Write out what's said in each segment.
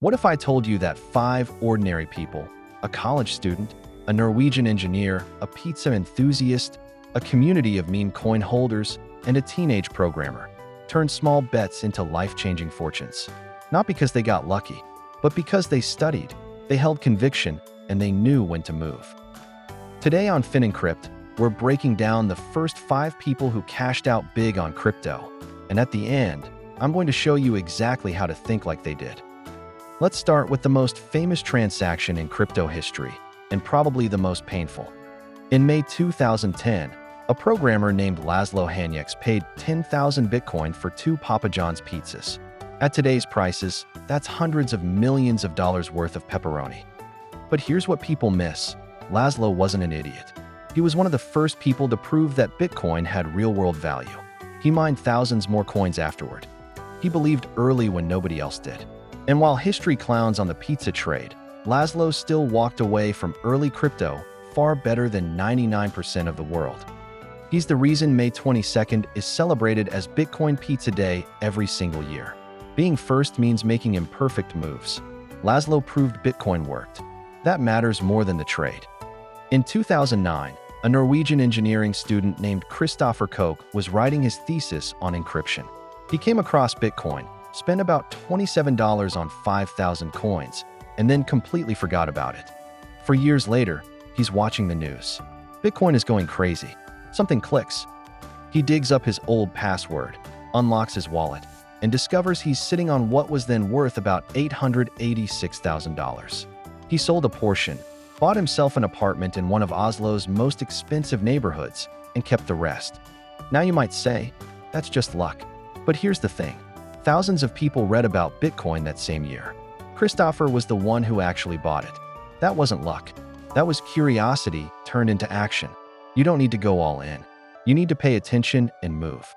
What if I told you that 5 ordinary people, a college student, a Norwegian engineer, a pizza enthusiast, a community of meme coin holders, and a teenage programmer, turned small bets into life-changing fortunes? Not because they got lucky, but because they studied, they held conviction, and they knew when to move. Today on FinEncrypt, we're breaking down the first 5 people who cashed out big on crypto. And at the end, I'm going to show you exactly how to think like they did. Let's start with the most famous transaction in crypto history, and probably the most painful. In May 2010, a programmer named Laszlo Hanyecz paid 10,000 Bitcoin for 2 Papa John's pizzas. At today's prices, that's hundreds of millions of dollars worth of pepperoni. But here's what people miss. Laszlo wasn't an idiot. He was one of the first people to prove that Bitcoin had real-world value. He mined thousands more coins afterward. He believed early when nobody else did. And while history clowns on the pizza trade, Laszlo still walked away from early crypto far better than 99% of the world. He's the reason May 22nd is celebrated as Bitcoin Pizza Day every single year. Being first means making imperfect moves. Laszlo proved Bitcoin worked. That matters more than the trade. In 2009, a Norwegian engineering student named Kristoffer Koch was writing his thesis on encryption. He came across Bitcoin, spent about $27 on 5,000 coins, and then completely forgot about it. For years later, he's watching the news. Bitcoin is going crazy. Something clicks. He digs up his old password, unlocks his wallet, and discovers he's sitting on what was then worth about $886,000. He sold a portion, bought himself an apartment in one of Oslo's most expensive neighborhoods, and kept the rest. Now you might say, that's just luck. But here's the thing. Thousands of people read about Bitcoin that same year. Kristoffer was the one who actually bought it. That wasn't luck. That was curiosity turned into action. You don't need to go all in. You need to pay attention and move.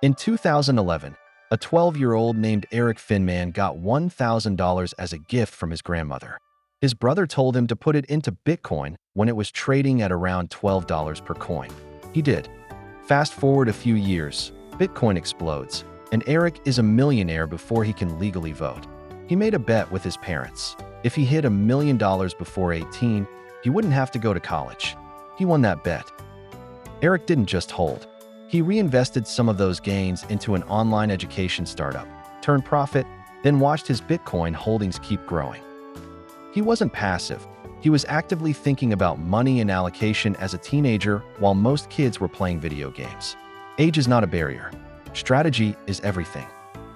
In 2011, a 12-year-old named Erik Finman got $1,000 as a gift from his grandmother. His brother told him to put it into Bitcoin when it was trading at around $12 per coin. He did. Fast forward a few years, Bitcoin explodes, and Erik is a millionaire before he can legally vote. He made a bet with his parents. If he hit $1 million before 18, he wouldn't have to go to college. He won that bet. Erik didn't just hold. He reinvested some of those gains into an online education startup, turned profit, then watched his Bitcoin holdings keep growing. He wasn't passive. He was actively thinking about money and allocation as a teenager while most kids were playing video games. Age is not a barrier. Strategy is everything.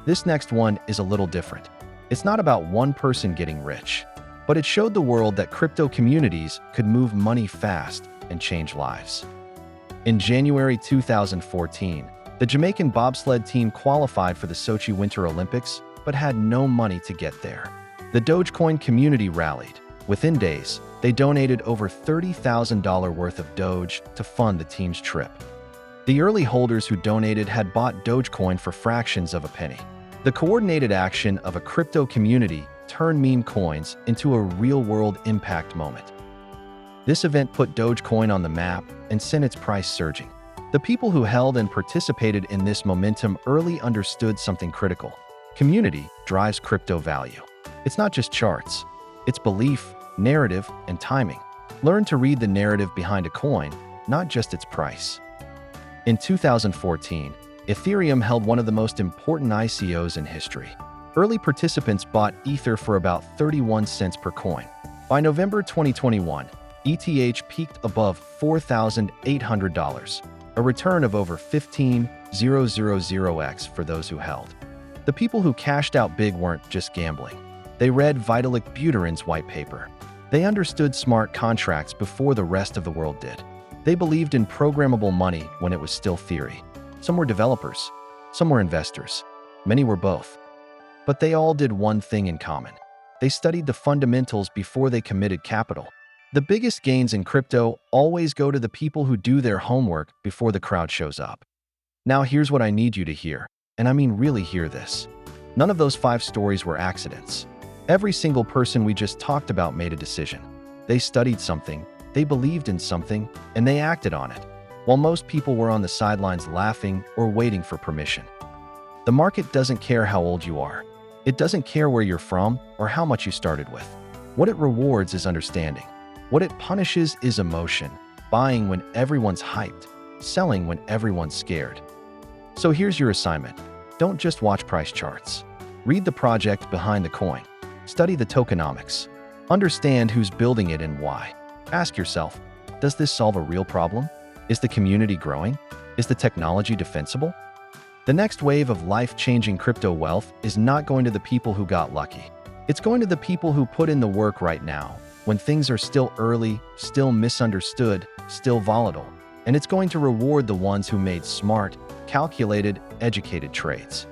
This next one is a little different. It's not about one person getting rich, but it showed the world that crypto communities could move money fast and change lives. In January 2014, the Jamaican bobsled team qualified for the Sochi Winter Olympics, but had no money to get there. The Dogecoin community rallied. Within days, they donated over $30,000 worth of Doge to fund the team's trip. The early holders who donated had bought Dogecoin for fractions of a penny. The coordinated action of a crypto community turned meme coins into a real-world impact moment. This event put Dogecoin on the map and sent its price surging. The people who held and participated in this momentum early understood something critical. Community drives crypto value. It's not just charts. It's belief, narrative, and timing. Learn to read the narrative behind a coin, not just its price. In 2014, Ethereum held one of the most important ICOs in history. Early participants bought Ether for about 31 cents per coin. By November 2021, ETH peaked above $4,800, a return of over 15,000x for those who held. The people who cashed out big weren't just gambling. They read Vitalik Buterin's white paper. They understood smart contracts before the rest of the world did. They believed in programmable money when it was still theory. Some were developers, some were investors, many were both. But they all did one thing in common. They studied the fundamentals before they committed capital. The biggest gains in crypto always go to the people who do their homework before the crowd shows up. Now here's what I need you to hear, and I mean really hear this. None of those 5 stories were accidents. Every single person we just talked about made a decision. They studied something, they believed in something, and they acted on it, while most people were on the sidelines laughing or waiting for permission. The market doesn't care how old you are. It doesn't care where you're from or how much you started with. What it rewards is understanding. What it punishes is emotion, buying when everyone's hyped, selling when everyone's scared. So here's your assignment. Don't just watch price charts. Read the project behind the coin. Study the tokenomics. Understand who's building it and why. Ask yourself, does this solve a real problem? Is the community growing? Is the technology defensible? The next wave of life-changing crypto wealth is not going to the people who got lucky. It's going to the people who put in the work right now, when things are still early, still misunderstood, still volatile. And it's going to reward the ones who made smart, calculated, educated trades.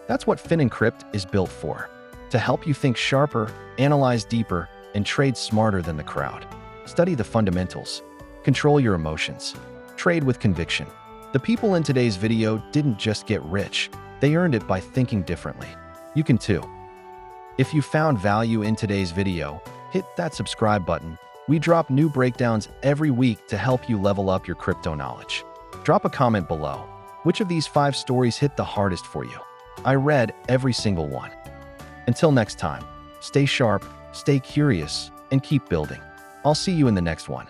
That's what FinEncrypt is built for, to help you think sharper, analyze deeper, and trade smarter than the crowd. Study the fundamentals. Control your emotions. Trade with conviction. The people in today's video didn't just get rich, they earned it by thinking differently. You can too. If you found value in today's video, hit that subscribe button. We drop new breakdowns every week to help you level up your crypto knowledge. Drop a comment below. Which of these 5 stories hit the hardest for you? I read every single one. Until next time, stay sharp, stay curious, and keep building. I'll see you in the next one.